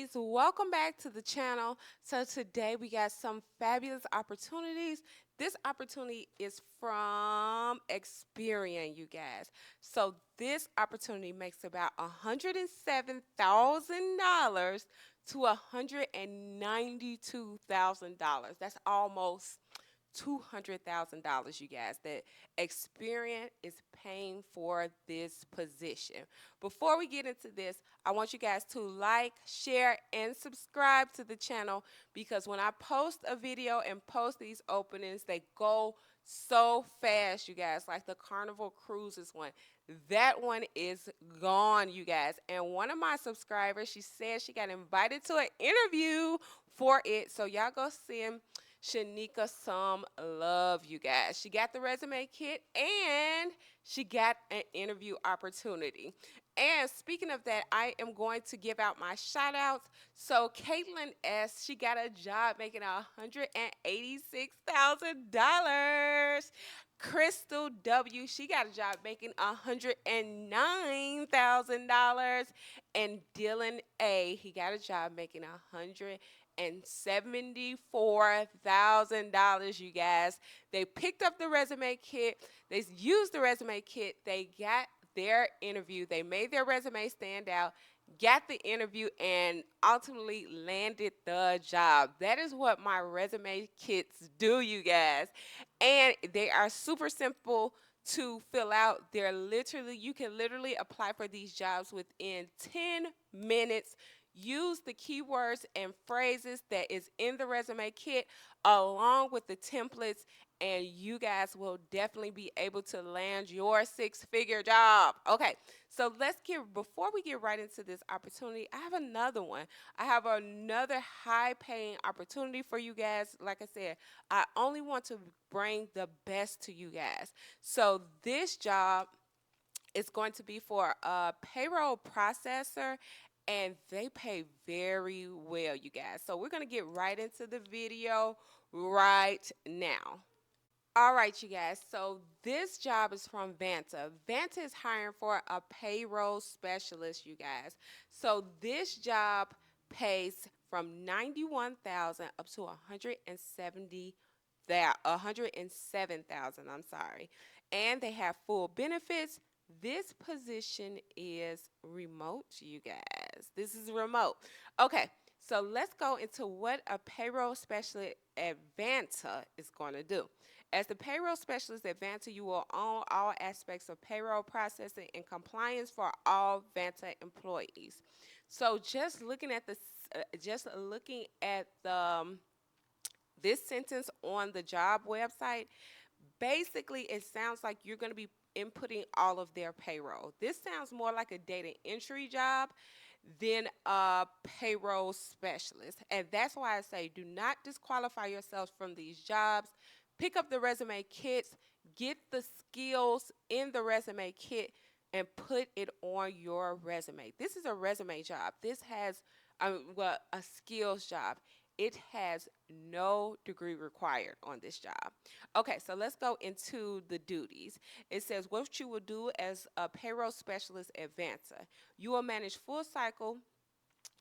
ladies, welcome back to the channel. So today we got some fabulous opportunities. This opportunity is from Experian, you guys. So this opportunity makes about $107,000 to $192,000. That's almost $200,000, you guys, that Experian is paying for this position. Before we get into this, I want you guys to like, share, and subscribe to the channel because when I post a video and post these openings, they go so fast, you guys, like the Carnival Cruises one. That one is gone, you guys. And one of my subscribers, she said she got invited to an interview for it. So y'all go send Shanika some love, you guys. She got the resume kit and she got an interview opportunity. And speaking of that, I am going to give out my shout outs. So Caitlin S., she got a job making $186,000. Crystal W., she got a job making $109,000. And Dylan A., he got a job making $174,000, you guys. They picked up the resume kit. They used the resume kit. They got their interview. They made their resume stand out, got the interview, and ultimately landed the job. That is what my resume kits do, you guys. And they are super simple to fill out. You can literally apply for these jobs within 10 minutes. Use the keywords and phrases that is in the resume kit along with the templates, and you guys will definitely be able to land your six-figure job. Okay, so before we get right into this opportunity, I have another one. I have another high-paying opportunity for you guys. Like I said, I only want to bring the best to you guys. So this job is going to be for a payroll processor, and they pay very well, you guys. So we're going to get right into the video right now. All right, you guys. So this job is from Vanta. Vanta is hiring for a payroll specialist, you guys. So this job pays from 91,000 up to 107,000. I'm sorry, and they have full benefits. This position is remote, you guys. This is remote. Okay, so let's go into what a payroll specialist at Vanta is going to do. As the payroll specialist at Vanta, you will own all aspects of payroll processing and compliance for all Vanta employees. So just looking at this sentence on the job website, basically it sounds like you're going to be inputting all of their payroll. This sounds more like a data entry job than a payroll specialist. And that's why I say do not disqualify yourself from these jobs. Pick up the resume kits, get the skills in the resume kit, and put it on your resume. This is a resume job. This has, a skills job. It has no degree required on this job. Okay, so let's go into the duties. It says what you will do as a payroll specialist at Vanta. You will manage full cycle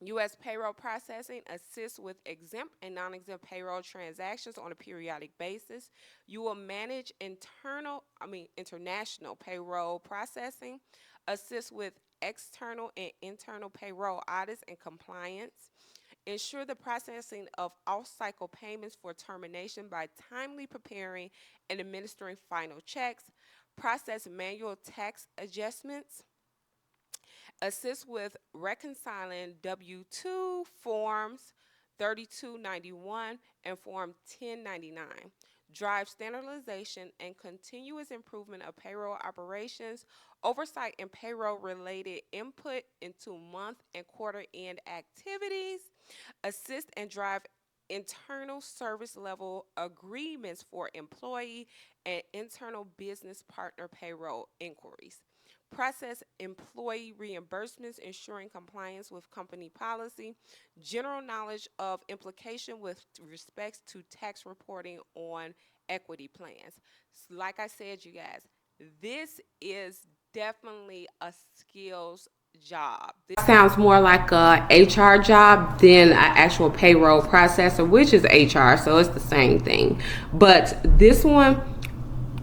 U.S. payroll processing, assist with exempt and non-exempt payroll transactions on a periodic basis. You will manage international payroll processing, assist with external and internal payroll audits and compliance, ensure the processing of off-cycle payments for termination by timely preparing and administering final checks, process manual tax adjustments, assist with reconciling W-2 forms 3291 and Form 1099, drive standardization and continuous improvement of payroll operations, oversight and payroll-related input into month and quarter-end activities, assist and drive internal service level agreements for employee and internal business partner payroll inquiries, process employee reimbursements, ensuring compliance with company policy, general knowledge of implication with respects to tax reporting on equity plans. Like I said, you guys, this is definitely a skills job. This sounds more like a HR job than an actual payroll processor, which is HR, so it's the same thing. But this one,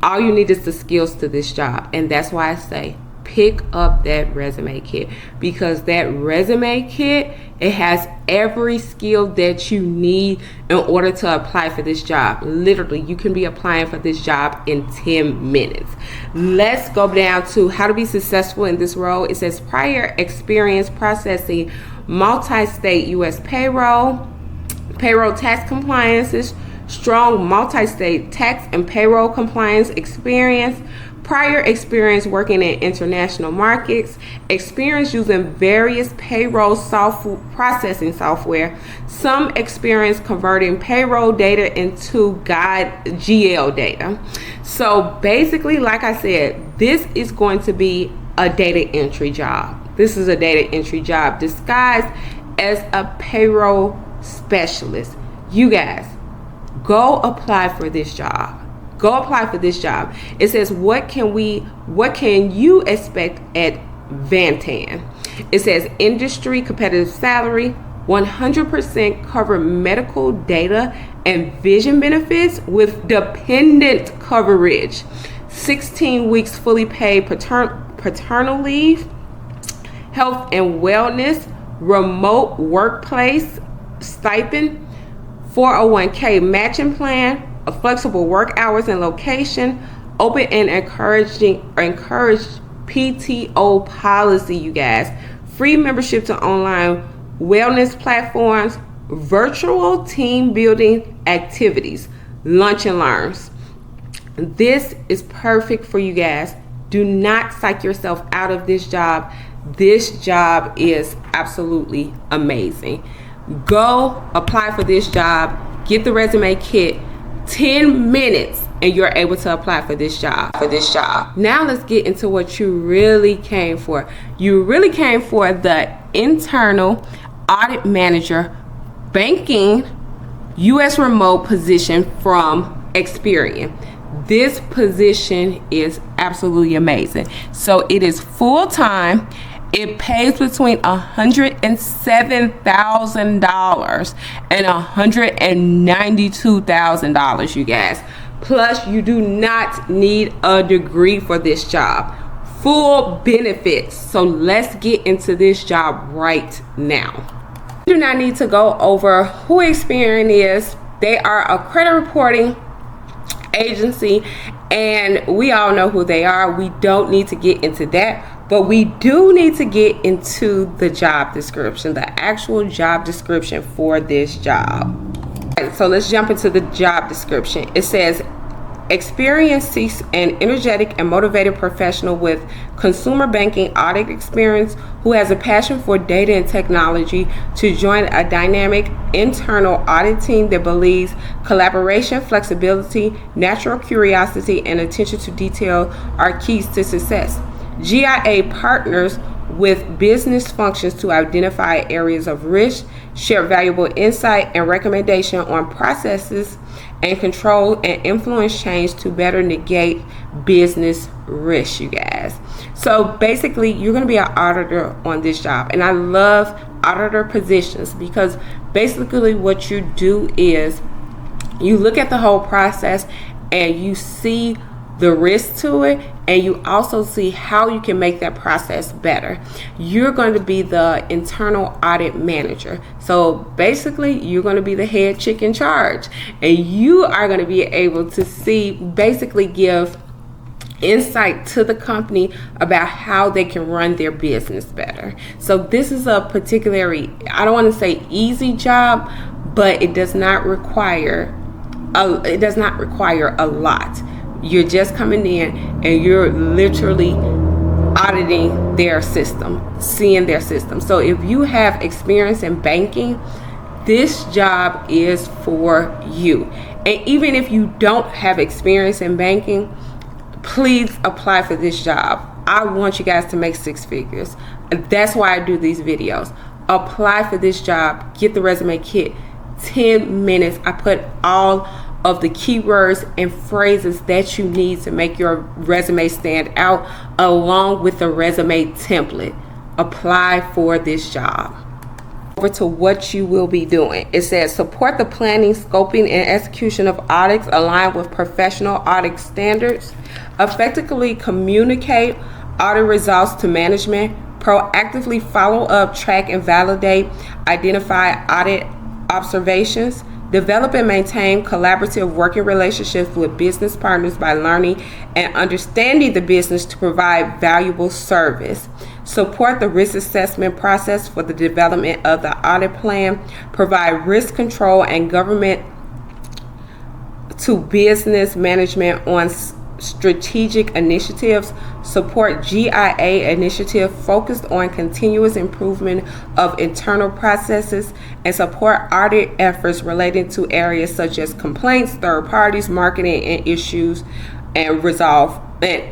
all you need is the skills to this job, and that's why I say pick up that resume kit, because that resume kit, it has every skill that you need in order to apply for this job. Literally, you can be applying for this job in 10 minutes. Let's go down to how to be successful in this role. It says prior experience processing multi-state U.S. payroll tax compliances, strong multi-state tax and payroll compliance experience, prior experience working in international markets, experience using various payroll processing software, some experience converting payroll data into GL data. So basically, like I said, this is going to be a data entry job. This is a data entry job disguised as a payroll specialist. You guys, go apply for this job. Go apply for this job. It says, what can you expect at Vantan? It says industry competitive salary, 100% cover medical data and vision benefits with dependent coverage, 16 weeks fully paid paternal leave, health and wellness, remote workplace stipend, 401k matching plan, a flexible work hours and location, open and encouraged PTO policy, you guys, free membership to online wellness platforms, virtual team building activities, lunch and learns. This is perfect for you guys. Do not psych yourself out of this job. This job is absolutely amazing. Go apply for this job, get the resume kit, 10 minutes, and you're able to apply for this job. Now let's get into what you really came for. You really came for the internal audit manager banking U.S. remote position from Experian. This position is absolutely amazing. So it is full-time. It pays between $107,000 and $192,000, you guys. Plus, you do not need a degree for this job. Full benefits. So let's get into this job right now. You do not need to go over who Experian is. They are a credit reporting agency, and we all know who they are. We don't need to get into that. But we do need to get into the job description, the actual job description for this job. Right, so let's jump into the job description. It says, Experian seeks an energetic and motivated professional with consumer banking audit experience who has a passion for data and technology to join a dynamic internal audit team that believes collaboration, flexibility, natural curiosity, and attention to detail are keys to success. GIA partners with business functions to identify areas of risk, share valuable insight and recommendation on processes, and control and influence change to better negate business risk, you guys. So basically, you're going to be an auditor on this job. And I love auditor positions because basically what you do is you look at the whole process and you see the risk to it, and you also see how you can make that process better. You're going to be the internal audit manager. So basically, you're going to be the head chick in charge, and you are going to be able to basically give insight to the company about how they can run their business better. So this is a particularly, I don't want to say easy job, but it does not require a lot. You're just coming in and you're literally auditing their system, seeing their system. So if you have experience in banking, this job is for you. And even if you don't have experience in banking, please apply for this job. I want you guys to make 6 figures. That's why I do these videos. Apply for this job, get the resume kit, 10 minutes. I put all of the keywords and phrases that you need to make your resume stand out, along with the resume template. apply for this job. Over to what you will be doing. It says support the planning, scoping, and execution of audits aligned with professional audit standards, effectively communicate audit results to management, proactively follow up, track, and validate, identify audit observations, develop and maintain collaborative working relationships with business partners by learning and understanding the business to provide valuable service. Support the risk assessment process for the development of the audit plan. Provide risk control and government to business management on strategic initiatives. Support GIA initiative focused on continuous improvement of internal processes, and support audit efforts relating to areas such as complaints, third parties, marketing, and issues and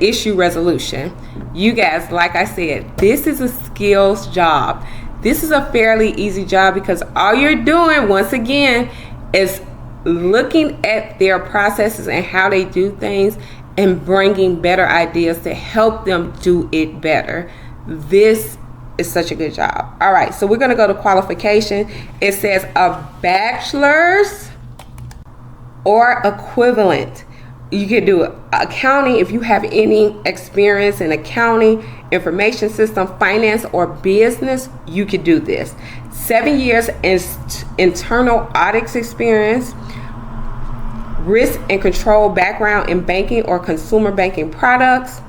issue resolution. You guys, like I said, this is a skills job. This is a fairly easy job because all you're doing, once again, is looking at their processes and how they do things and bringing better ideas to help them do it better. This is such a good job. All right, so we're going to go to qualification. It says a bachelor's or equivalent. You can do accounting if you have any experience in accounting, information system, finance, or business. You could do this. 7 years internal audits experience, risk and control background in banking or consumer banking products,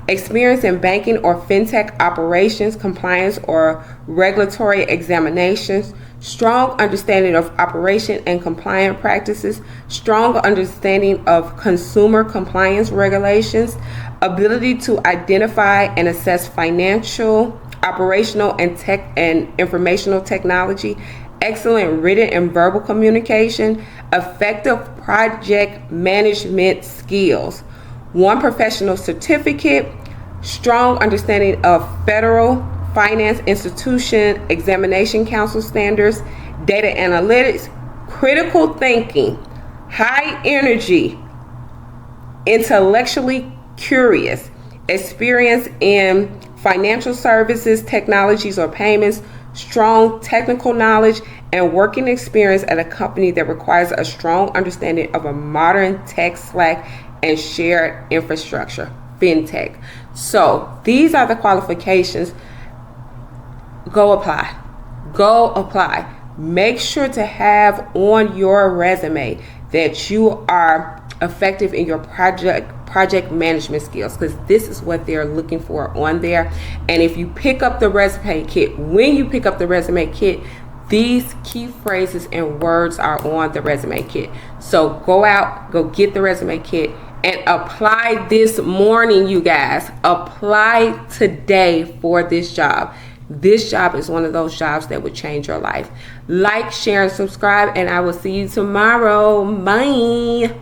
experience in banking or fintech operations, compliance or regulatory examinations, strong understanding of operation and compliance practices, strong understanding of consumer compliance regulations, ability to identify and assess financial, operational, and informational technology, excellent written and verbal communication, effective project management skills, 1 professional certificate, strong understanding of federal finance institution examination council standards, data analytics, critical thinking, high energy, intellectually curious, experience in financial services, technologies, or payments, strong technical knowledge, and working experience at a company that requires a strong understanding of a modern tech stack and shared infrastructure, fintech. So these are the qualifications. Go apply. Go apply. Make sure to have on your resume that you are effective in your project management skills, because this is what they're looking for on there. And if you pick up the resume kit, when you pick up the resume kit, these key phrases and words are on the resume kit. So go out, go get the resume kit, and apply this morning, you guys. Apply today for this job. This job is one of those jobs that would change your life. Like, share, and subscribe, and I will see you tomorrow. Bye.